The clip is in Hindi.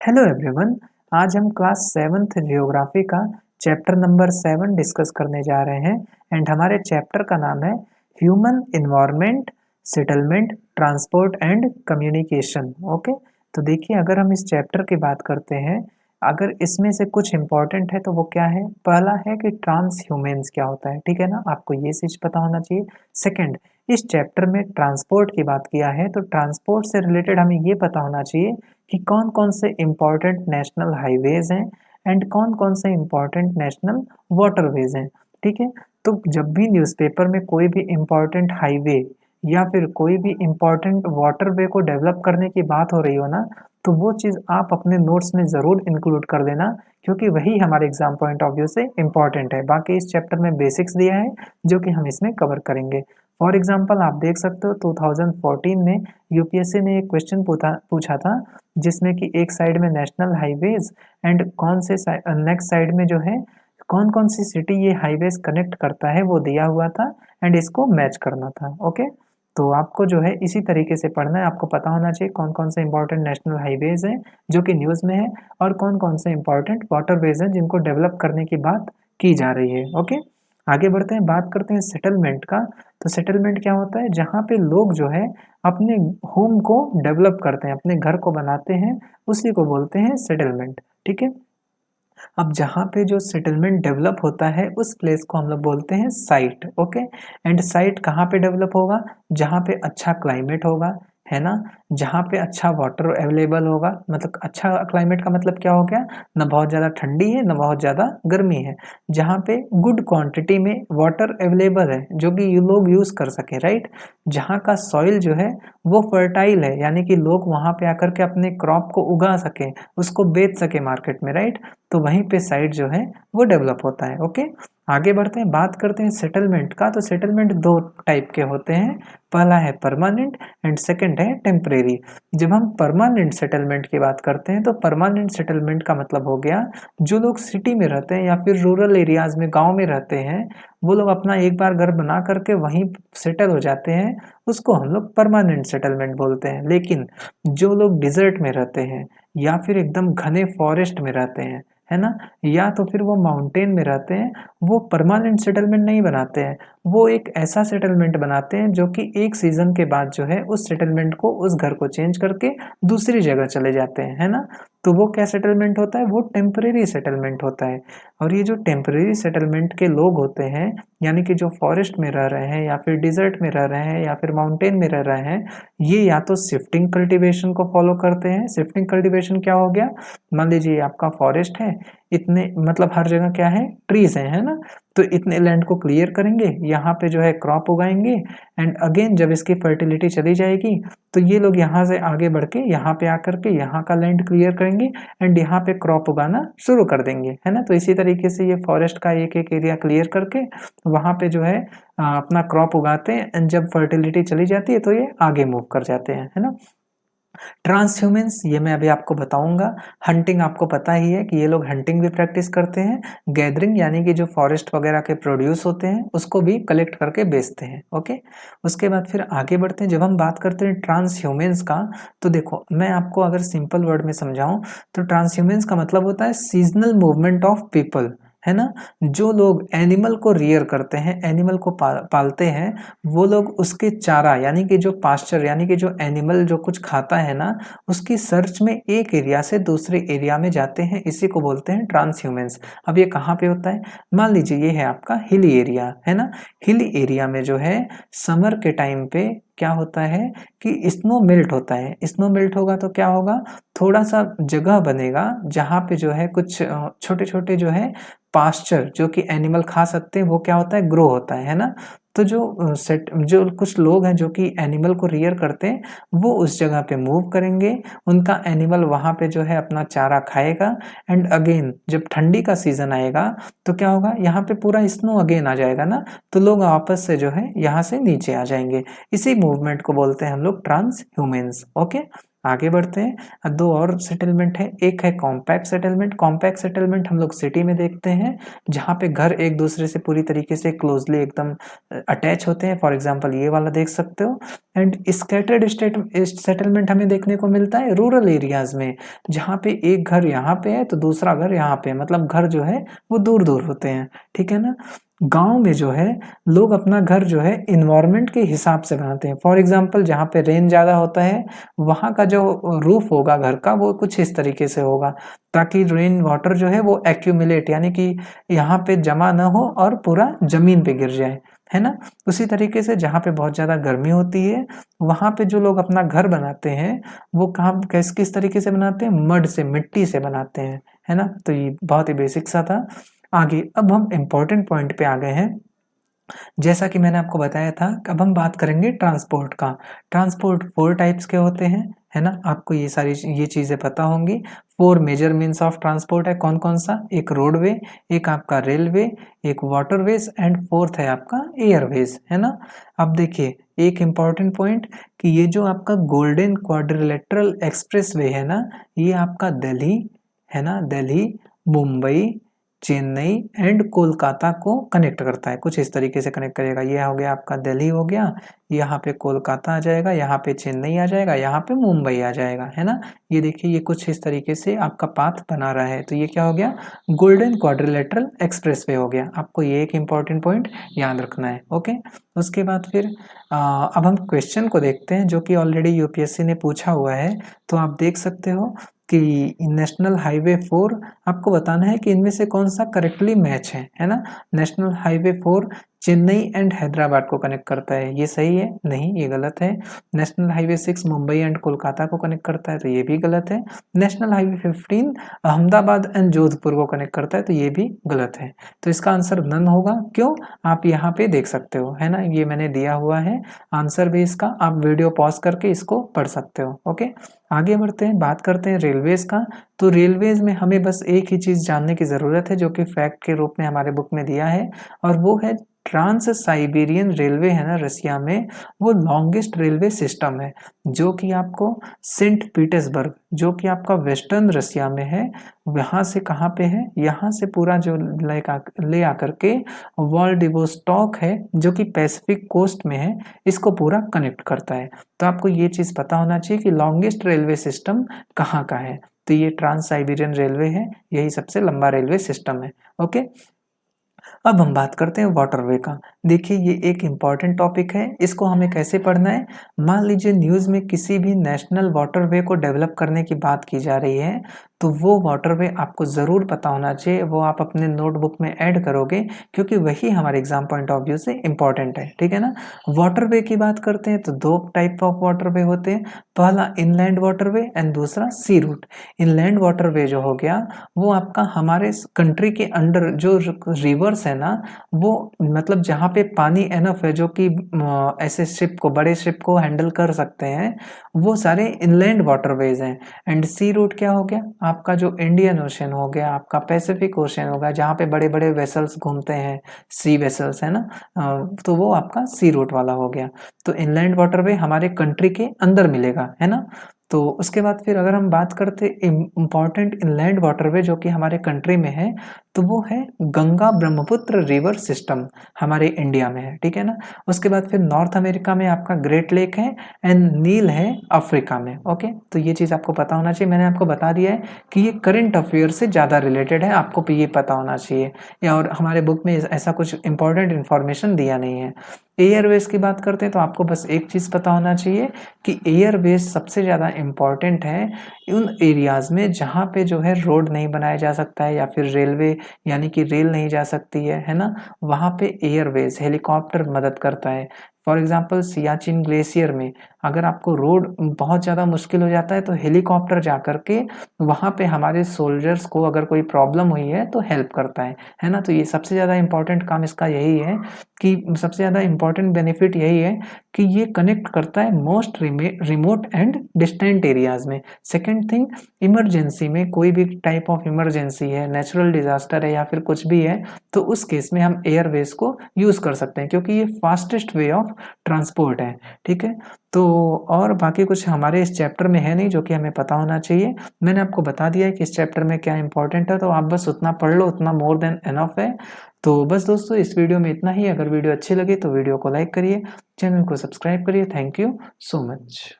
Hello everyone. आज हम क्लास 7th जियोग्राफी का चैप्टर नंबर 7 डिस्कस करने जा रहे हैं एंड हमारे चैप्टर का नाम है human environment, settlement, transport and communication. Okay, तो देखिए, अगर हम इस चैप्टर की बात करते हैं, अगर इसमें से कुछ इंपॉर्टेंट है तो वो क्या है। पहला है कि ट्रांस ह्यूमेंस क्या होता है, ठीक है ना, आपको ये चीज पता होना चाहिए। सेकंड, इस चैप्टर में ट्रांसपोर्ट की बात किया है तो ट्रांसपोर्ट से रिलेटेड हमें ये पता होना चाहिए कि कौन कौन से इम्पॉर्टेंट नेशनल हाईवेज हैं एंड कौन कौन से इम्पॉर्टेंट नेशनल वाटरवेज हैं। ठीक है, तो जब भी न्यूज़पेपर में कोई भी इम्पॉर्टेंट हाईवे या फिर कोई भी इम्पॉर्टेंट वाटरवे को डेवलप करने की बात हो रही हो ना, तो वो चीज़ आप अपने नोट्स में ज़रूर इंक्लूड कर देना, क्योंकि वही हमारे एग्जाम पॉइंट ऑफ व्यू से इम्पॉर्टेंट है। बाकी इस चैप्टर में बेसिक्स दिया है जो कि हम इसमें कवर करेंगे। फॉर एग्जाम्पल आप देख सकते हो 2014 में यूपीएससी ने एक क्वेश्चन पूछा था, जिसमें कि एक साइड में नेशनल हाईवेज एंड कौन से नेक्स्ट साइड में जो है कौन कौन सी सिटी ये हाईवेज कनेक्ट करता है वो दिया हुआ था एंड इसको मैच करना था। ओके, तो आपको जो है इसी तरीके से पढ़ना है। आपको पता होना चाहिए कौन कौन से इंपॉर्टेंट नेशनल हाईवेज हैं जो कि न्यूज़ में है और कौन कौन से इंपॉर्टेंट वाटरवेज हैं जिनको डेवलप करने की बात की जा रही है। ओके, आगे बढ़ते हैं, बात करते हैं सेटलमेंट का। तो सेटलमेंट क्या होता है, जहाँ पे लोग जो है अपने होम को डेवलप करते हैं, अपने घर को बनाते हैं, उसी को बोलते हैं सेटलमेंट। ठीक है, अब जहाँ पे जो सेटलमेंट डेवलप होता है उस प्लेस को हम लोग बोलते हैं साइट। ओके, एंड साइट कहाँ पे डेवलप होगा, जहाँ पे अच्छा क्लाइमेट होगा, है ना, जहाँ पे अच्छा वाटर अवेलेबल होगा। मतलब अच्छा क्लाइमेट का मतलब क्या हो गया, ना बहुत ज़्यादा ठंडी है ना बहुत ज़्यादा गर्मी है, जहाँ पे गुड क्वांटिटी में वाटर अवेलेबल है जो कि ये लोग यूज़ कर सके, राइट। जहाँ का सॉइल जो है वो फर्टाइल है, यानी कि लोग वहाँ पे आकर के अपने क्रॉप को उगा सके, उसको बेच सके मार्केट में, राइट। तो वहीं पे साइट जो है वो डेवलप होता है। ओके, आगे बढ़ते हैं, बात करते हैं सेटलमेंट का। तो सेटलमेंट दो टाइप के होते हैं, पहला है परमानेंट एंड सेकंड है टेम्परेरी। जब हम परमानेंट सेटलमेंट की बात करते हैं तो परमानेंट सेटलमेंट का मतलब हो गया, जो लोग सिटी में रहते हैं या फिर रूरल एरियाज में गांव में रहते हैं, वो लोग अपना एक बार घर बना करके वहीं सेटल हो जाते हैं, उसको हम लोग परमानेंट सेटलमेंट बोलते हैं। लेकिन जो लोग डिजर्ट में रहते हैं या फिर एकदम घने फॉरेस्ट में रहते हैं, है ना, या तो फिर वो माउंटेन में रहते हैं, वो परमानेंट सेटलमेंट नहीं बनाते हैं। वो एक ऐसा सेटलमेंट बनाते हैं जो कि एक सीजन के बाद जो है उस सेटलमेंट को, उस घर को चेंज करके दूसरी जगह चले जाते हैं, है ना। तो वो क्या सेटलमेंट होता है, वो टेम्परेरी सेटलमेंट होता है। और ये जो टेम्परेरी सेटलमेंट के लोग होते हैं, यानी कि जो फॉरेस्ट में रह रहे हैं या फिर डिजर्ट में रह रहे हैं या फिर माउंटेन में रह रहे हैं, ये या तो शिफ्टिंग कल्टीवेशन को फॉलो करते हैं। शिफ्टिंग कल्टीवेशन क्या हो गया, मान लीजिए आपका फॉरेस्ट है, इतने मतलब हर जगह क्या है, ट्रीज हैं, है ना, तो इतने लैंड को क्लियर करेंगे, यहाँ पे जो है क्रॉप उगाएंगे एंड अगेन जब इसकी फर्टिलिटी चली जाएगी तो ये लोग यहाँ से आगे बढ़ के यहाँ पे आकर के यहाँ का लैंड क्लियर करेंगे एंड यहाँ पे क्रॉप उगाना शुरू कर देंगे, है ना। तो इसी तरीके से ये फॉरेस्ट का एक एक एरिया क्लियर करके वहाँ पे जो है अपना क्रॉप उगाते हैं एंड जब फर्टिलिटी चली जाती है तो ये आगे मूव कर जाते हैं, है ना। ट्रांसह्यूमेंस ये मैं अभी आपको बताऊंगा। हंटिंग आपको पता ही है कि ये लोग हंटिंग भी प्रैक्टिस करते हैं। गैदरिंग यानी कि जो फॉरेस्ट वगैरह के प्रोड्यूस होते हैं उसको भी कलेक्ट करके बेचते हैं। ओके, उसके बाद फिर आगे बढ़ते हैं। जब हम बात करते हैं ट्रांसह्यूमेंस का, तो देखो मैं आपको अगर सिंपल वर्ड में समझाऊं तो ट्रांसह्यूमेंस का मतलब होता है सीजनल मूवमेंट ऑफ पीपल, है ना। जो लोग एनिमल को रियर करते हैं, एनिमल को पालते हैं, वो लोग उसके चारा यानी कि जो पास्चर यानी कि जो एनिमल जो कुछ खाता है ना, उसकी सर्च में एक एरिया से दूसरे एरिया में जाते हैं, इसी को बोलते हैं ट्रांसह्यूमेंस। अब ये कहाँ पे होता है, मान लीजिए ये है आपका हिली एरिया, है ना। हिली एरिया में जो है समर के टाइम पे क्या होता है कि स्नो मेल्ट होता है। स्नो मेल्ट होगा तो क्या होगा, थोड़ा सा जगह बनेगा जहाँ पे जो है कुछ छोटे छोटे जो है पास्चर जो कि एनिमल खा सकते हैं, वो क्या होता है, ग्रो होता है ना। तो जो कुछ लोग हैं जो कि एनिमल को रियर करते हैं, वो उस जगह पे मूव करेंगे, उनका एनिमल वहाँ पे जो है अपना चारा खाएगा एंड अगेन जब ठंडी का सीजन आएगा तो क्या होगा, यहाँ पे पूरा स्नो अगेन आ जाएगा ना, तो लोग वापस से जो है यहाँ से नीचे आ जाएंगे। इसी मूवमेंट को बोलते हैं हम लोग ट्रांस ह्यूमेंस। ओके, आगे बढ़ते हैं। दो और सेटलमेंट है, एक है कॉम्पैक्ट सेटलमेंट। कॉम्पैक्ट सेटलमेंट हम लोग सिटी में देखते हैं, जहाँ पे घर एक दूसरे से पूरी तरीके से क्लोजली एकदम अटैच होते हैं। फॉर एग्जांपल ये वाला देख सकते हो। एंड स्कैटर्ड स्टेट सेटलमेंट हमें देखने को मिलता है रूरल एरियाज में, जहाँ पे एक घर यहाँ पे है तो दूसरा घर यहाँ पे है, मतलब घर जो है वो दूर दूर होते हैं, ठीक है ना। गांव में जो है लोग अपना घर जो है इन्वायरमेंट के हिसाब से बनाते हैं। फॉर एग्जांपल जहाँ पे रेन ज़्यादा होता है वहाँ का जो रूफ होगा घर का वो कुछ इस तरीके से होगा, ताकि रेन वाटर जो है वो एक्यूमुलेट यानी कि यहाँ पे जमा ना हो और पूरा जमीन पे गिर जाए, है ना। उसी तरीके से जहाँ पे बहुत ज़्यादा गर्मी होती है वहाँ पे जो लोग अपना घर बनाते हैं वो कहाँ किस तरीके से बनाते हैं, मड से, मिट्टी से बनाते हैं, है ना। तो ये बहुत ही बेसिक सा था। आगे अब हम इम्पोर्टेंट पॉइंट पे आ गए हैं। जैसा कि मैंने आपको बताया था, अब हम बात करेंगे ट्रांसपोर्ट का। ट्रांसपोर्ट 4 टाइप्स के होते हैं, है ना। आपको ये सारी ये चीज़ें पता होंगी। 4 मेजर मीन्स ऑफ ट्रांसपोर्ट है कौन कौन सा, एक रोडवे, एक आपका रेलवे, एक वाटरवेज एंड फोर्थ है आपका एयरवेज, है ना। अब देखिए एक इम्पॉर्टेंट पॉइंट कि ये जो आपका गोल्डन क्वाड्रिलेटरल एक्सप्रेसवे है ना, ये आपका दिल्ली, है ना, दिल्ली, मुंबई, चेन्नई एंड कोलकाता को कनेक्ट करता है। कुछ इस तरीके से कनेक्ट करेगा। ये हो गया आपका दिल्ली हो गया, यहाँ पे कोलकाता आ जाएगा, यहाँ पे चेन्नई आ जाएगा, यहाँ पे मुंबई आ जाएगा, है ना। ये देखिए ये कुछ इस तरीके से आपका पाथ बना रहा है। तो ये क्या हो गया, गोल्डन क्वाड्रिलेटरल एक्सप्रेसवे हो गया। आपको ये एक इम्पॉर्टेंट पॉइंट याद रखना है। ओके, उसके बाद फिर अब हम क्वेश्चन को देखते हैं जो कि ऑलरेडी यूपीएससी ने पूछा हुआ है। तो आप देख सकते हो कि नेशनल हाईवे 4 आपको बताना है कि इनमें से कौन सा करेक्टली मैच है ना। National highway 4 Chennai and Hyderabad को कनेक्ट करता है, ये सही है? नहीं, ये गलत है। National highway 6 Mumbai and Kolkata को कनेक्ट करता है, तो ये भी गलत है। National highway 15 Ahmedabad and Jodhpur को कनेक्ट करता है, तो ये भी गलत है। तो इसका आंसर नन होगा। क्यों, आप यहाँ पे देख सकते हो, है ना, ये मैंने दिया हुआ है आंसर भी इसका। आप वीडियो पॉज करके इसको पढ़ सकते हो। ओके, आगे बढ़ते हैं, बात करते हैं रेलवेज का। तो रेलवेज में हमें बस एक ही चीज़ जानने की ज़रूरत है जो कि फैक्ट के रूप में हमारे बुक में दिया है, और वो है ट्रांस साइबेरियन रेलवे है ना रसिया में, वो लॉन्गेस्ट रेलवे सिस्टम है, जो कि आपको सेंट पीटर्सबर्ग, जो कि आपका वेस्टर्न रसिया में है, वहाँ से कहाँ पे है, यहाँ से पूरा जो ले आकर के व्लादिवोस्टॉक है जो कि पैसिफिक कोस्ट में है, इसको पूरा कनेक्ट करता है। तो आपको ये चीज़ पता होना चाहिए कि लॉन्गेस्ट रेलवे सिस्टम कहाँ का है। तो ये ट्रांस साइबेरियन रेलवे है, यही सबसे लंबा रेलवे सिस्टम है। ओके, अब हम बात करते हैं वाटरवे का। देखिए ये एक इम्पॉर्टेंट टॉपिक है, इसको हमें कैसे पढ़ना है। मान लीजिए न्यूज़ में किसी भी नेशनल वाटरवे को डेवलप करने की बात की जा रही है, तो वो वाटरवे आपको ज़रूर पता होना चाहिए, वो आप अपने नोटबुक में ऐड करोगे, क्योंकि वही हमारे एग्जाम पॉइंट ऑफ व्यू से इम्पॉर्टेंट है, ठीक है ना। वाटरवे की बात करते हैं तो 2 टाइप ऑफ वाटरवे होते हैं, पहला इनलैंड वाटरवे एंड दूसरा सी रूट। इनलैंड वाटरवे जो हो गया वो आपका हमारे कंट्री के अंडर जो रिवर्स है ना, वो मतलब जहाँ पे पानी एनफ है जो कि ऐसे शिप को, बड़े शिप को हैंडल कर सकते हैं, वो सारे इनलैंड वाटरवेज हैं। एंड सी रूट क्या हो गया, आपका जो इंडियन ओशन हो गया, आपका पैसिफिक ओशन हो गया, जहाँ पे बड़े बड़े वेसल्स घूमते हैं, सी वेसल्स है ना, तो वो आपका सी रूट वाला हो गया। तो इनलैंड वाटरवे हमारे कंट्री के अंदर मिलेगा, है ना। तो उसके बाद फिर अगर हम बात करते इम्पॉर्टेंट इनलैंड वाटरवे जो कि हमारे कंट्री में है, तो वो है गंगा ब्रह्मपुत्र रिवर सिस्टम, हमारे इंडिया में है, ठीक है ना। उसके बाद फिर नॉर्थ अमेरिका में आपका ग्रेट लेक है एंड नील है अफ्रीका में। ओके, तो ये चीज़ आपको पता होना चाहिए। मैंने आपको बता दिया है कि ये करंट अफेयर से ज़्यादा रिलेटेड है, आपको ये पता होना चाहिए, या और हमारे बुक में ऐसा कुछ इंपॉर्टेंट इन्फॉर्मेशन दिया नहीं है। एयरवेज की बात करते हैं तो आपको बस एक चीज़ पता होना चाहिए कि एयरवेज सबसे ज़्यादा इम्पॉर्टेंट है उन एरियाज़ में जहाँ पे जो है रोड नहीं बनाया जा सकता है, या फिर रेलवे यानी कि रेल नहीं जा सकती है ना, वहाँ पे एयरवेज हेलीकॉप्टर मदद करता है। फॉर एग्जांपल सियाचिन ग्लेशियर में अगर आपको रोड बहुत ज़्यादा मुश्किल हो जाता है तो हेलीकॉप्टर जा कर के वहाँ पे हमारे सोल्जर्स को अगर कोई प्रॉब्लम हुई है तो हेल्प करता है ना। तो ये सबसे ज़्यादा इम्पॉर्टेंट काम इसका यही है कि सबसे ज़्यादा इम्पॉर्टेंट बेनिफिट यही है कि ये कनेक्ट करता है most remote and distant areas में। सेकेंड थिंग, इमरजेंसी में कोई भी टाइप ऑफ इमरजेंसी है, नेचुरल डिजास्टर है या फिर कुछ भी है, तो उस केस में हम एयरवेज को यूज़ कर सकते हैं, क्योंकि ये फास्टेस्ट वे ऑफ ट्रांसपोर्ट है, ठीक है। तो और बाकी कुछ हमारे इस चैप्टर में है नहीं जो कि हमें पता होना चाहिए। मैंने आपको बता दिया है कि इस चैप्टर में क्या इम्पोर्टेंट है, तो आप बस उतना पढ़ लो, उतना मोर देन इनफ है। तो बस दोस्तों इस वीडियो में इतना ही। अगर वीडियो अच्छी लगी तो वीडियो को लाइक करिए, चैनल को सब्सक्राइब करिए। Thank you so much.